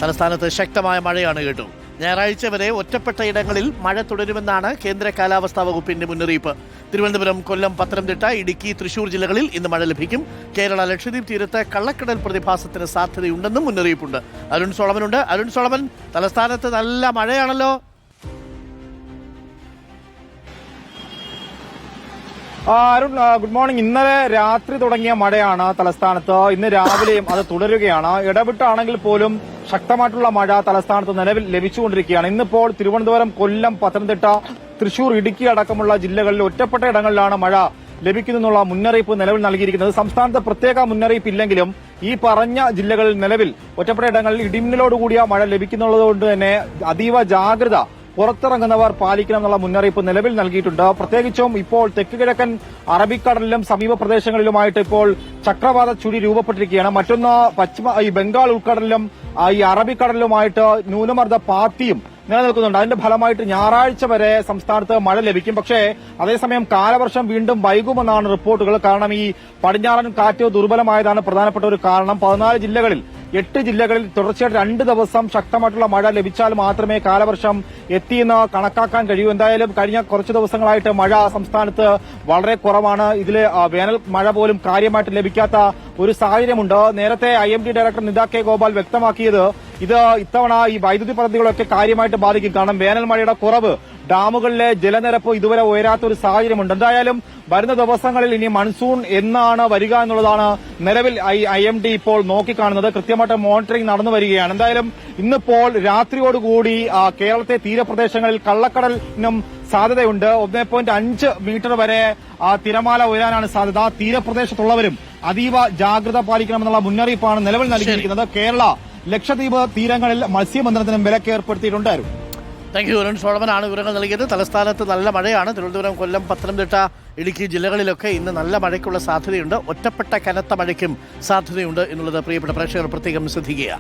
തലസ്ഥാനത്ത് ശക്തമായ മഴയാണ് കേട്ടു. ഞായറാഴ്ച വരെ ഒറ്റപ്പെട്ട ഇടങ്ങളിൽ മഴ തുടരുമെന്നാണ് കേന്ദ്ര കാലാവസ്ഥാ വകുപ്പിന്റെ മുന്നറിയിപ്പ്. തിരുവനന്തപുരം, കൊല്ലം, പത്തനംതിട്ട, ഇടുക്കി, തൃശൂർ ജില്ലകളിൽ ഇന്ന് മഴ ലഭിക്കും. കേരള ലക്ഷദ്വീപ് തീരത്ത് കള്ളക്കടൽ പ്രതിഭാസത്തിന് സാധ്യതയുണ്ടെന്നും മുന്നറിയിപ്പുണ്ട്. അരുൺ സോളമനുണ്ട്. അരുൺ സോളമൻ, തലസ്ഥാനത്ത് നല്ല മഴയാണല്ലോ. Arun, good morning. ഇന്നലെ രാത്രി തുടങ്ങിയ മഴയാണ് തലസ്ഥാനത്ത്. ഇന്ന് രാവിലെയും അത് തുടരുകയാണ്. ഇടവിട്ടാണെങ്കിൽ പോലും ശക്തമായിട്ടുള്ള മഴ തലസ്ഥാനത്ത് നിലവിൽ ലഭിച്ചുകൊണ്ടിരിക്കുകയാണ്. ഇന്നിപ്പോൾ തിരുവനന്തപുരം, കൊല്ലം, പത്തനംതിട്ട, തൃശൂർ, ഇടുക്കി അടക്കമുള്ള ജില്ലകളിൽ ഒറ്റപ്പെട്ട ഇടങ്ങളിലാണ് മഴ ലഭിക്കുന്നുള്ള മുന്നറിയിപ്പ് നിലവിൽ നൽകിയിരിക്കുന്നത്. സംസ്ഥാനത്ത് പ്രത്യേക മുന്നറിയിപ്പ് ഇല്ലെങ്കിലും ഈ പറഞ്ഞ ജില്ലകളിൽ നിലവിൽ ഒറ്റപ്പെട്ട ഇടങ്ങളിൽ ഇടിമിന്നലോടുകൂടിയ മഴ ലഭിക്കുന്നുള്ളതുകൊണ്ട് തന്നെ അതീവ ജാഗ്രത പുറത്തിറങ്ങുന്നവർ പാലിക്കണം എന്നുള്ള മുന്നറിയിപ്പ് നിലവിൽ നൽകിയിട്ടുണ്ട്. പ്രത്യേകിച്ചും ഇപ്പോൾ തെക്ക് കിഴക്കൻ അറബിക്കടലിലും സമീപ പ്രദേശങ്ങളിലുമായിട്ട് ഇപ്പോൾ ചക്രവാത ചുഴി രൂപപ്പെട്ടിരിക്കുകയാണ്. മറ്റൊന്ന് ഈ ബംഗാൾ ഉൾക്കടലിലും ഈ അറബിക്കടലിലുമായിട്ട് ന്യൂനമർദ്ദ പാത്തിയും നിലനിൽക്കുന്നുണ്ട്. അതിന്റെ ഫലമായിട്ട് ഞായറാഴ്ച വരെ സംസ്ഥാനത്ത് മഴ ലഭിക്കും. പക്ഷേ അതേസമയം കാലവർഷം വീണ്ടും വൈകുമെന്നാണ് റിപ്പോർട്ടുകൾ. കാരണം ഈ പടിഞ്ഞാറൻ കാറ്റ് ദുർബലമായതാണ് പ്രധാനപ്പെട്ട ഒരു കാരണം. 14 ജില്ലകളിൽ 8 ജില്ലകളിൽ തുടർച്ചയായിട്ട് 2 ദിവസം ശക്തമായിട്ടുള്ള മഴ ലഭിച്ചാൽ മാത്രമേ കാലവർഷം എത്തിയെന്ന് കണക്കാക്കാൻ കഴിയൂ. എന്തായാലും കഴിഞ്ഞ കുറച്ച് ദിവസങ്ങളായിട്ട് മഴ സംസ്ഥാനത്ത് വളരെ കുറവാണ്. ഇതിൽ വേനൽ മഴ പോലും കാര്യമായിട്ട് ലഭിക്കാത്ത ഒരു സാഹചര്യമുണ്ട്. നേരത്തെ IMD ഡയറക്ടർ നിത കെ ഗോപാൽ വ്യക്തമാക്കിയത് ഇത് ഇത്തവണ ഈ വൈദ്യുതി പദ്ധതികളൊക്കെ കാര്യമായിട്ട് ബാധിക്കും. കാരണം വേനൽ മഴയുടെ കുറവ്, ഡാമുകളിലെ ജലനിരപ്പ് ഇതുവരെ ഉയരാത്ത ഒരു സാഹചര്യമുണ്ട്. എന്തായാലും വരുന്ന ദിവസങ്ങളിൽ ഇനി മൺസൂൺ എന്നാണ് വരിക എന്നുള്ളതാണ് നിലവിൽ IMD ഇപ്പോൾ നോക്കിക്കാണുന്നത്. കൃത്യമായിട്ട് മോണിറ്ററിംഗ് നടന്നു വരികയാണ്. എന്തായാലും ഇന്നിപ്പോൾ രാത്രിയോടുകൂടി കേരളത്തെ തീരപ്രദേശങ്ങളിൽ കള്ളക്കടലിനും സാധ്യതയുണ്ട്. 1.5 മീറ്റർ വരെ തിരമാല ഉയരാനാണ് സാധ്യത. തീരപ്രദേശത്തുള്ളവരും അതീവ ജാഗ്രത പാലിക്കണമെന്നുള്ള മുന്നറിയിപ്പാണ് നിലവിൽ നൽകിയിരിക്കുന്നത്. കേരള ലക്ഷദ്വീപ് തീരങ്ങളിൽ മത്സ്യബന്ധനത്തിനും വിലക്ക് ഏർപ്പെടുത്തിയിട്ടുണ്ടായിരുന്നു. Thank you. അരുൺ സോളമനാണ് വിവരങ്ങൾ നൽകിയത്. തലസ്ഥാനത്ത് നല്ല മഴയാണ്. തിരുവനന്തപുരം, കൊല്ലം, പത്തനംതിട്ട, ഇടുക്കി ജില്ലകളിലൊക്കെ ഇന്ന് നല്ല മഴയ്ക്കുള്ള സാധ്യതയുണ്ട്. ഒറ്റപ്പെട്ട കനത്ത മഴയ്ക്കും സാധ്യതയുണ്ട് എന്നുള്ളത് പ്രിയപ്പെട്ട പ്രേക്ഷകർ പ്രത്യേകം ശ്രദ്ധിക്കുക.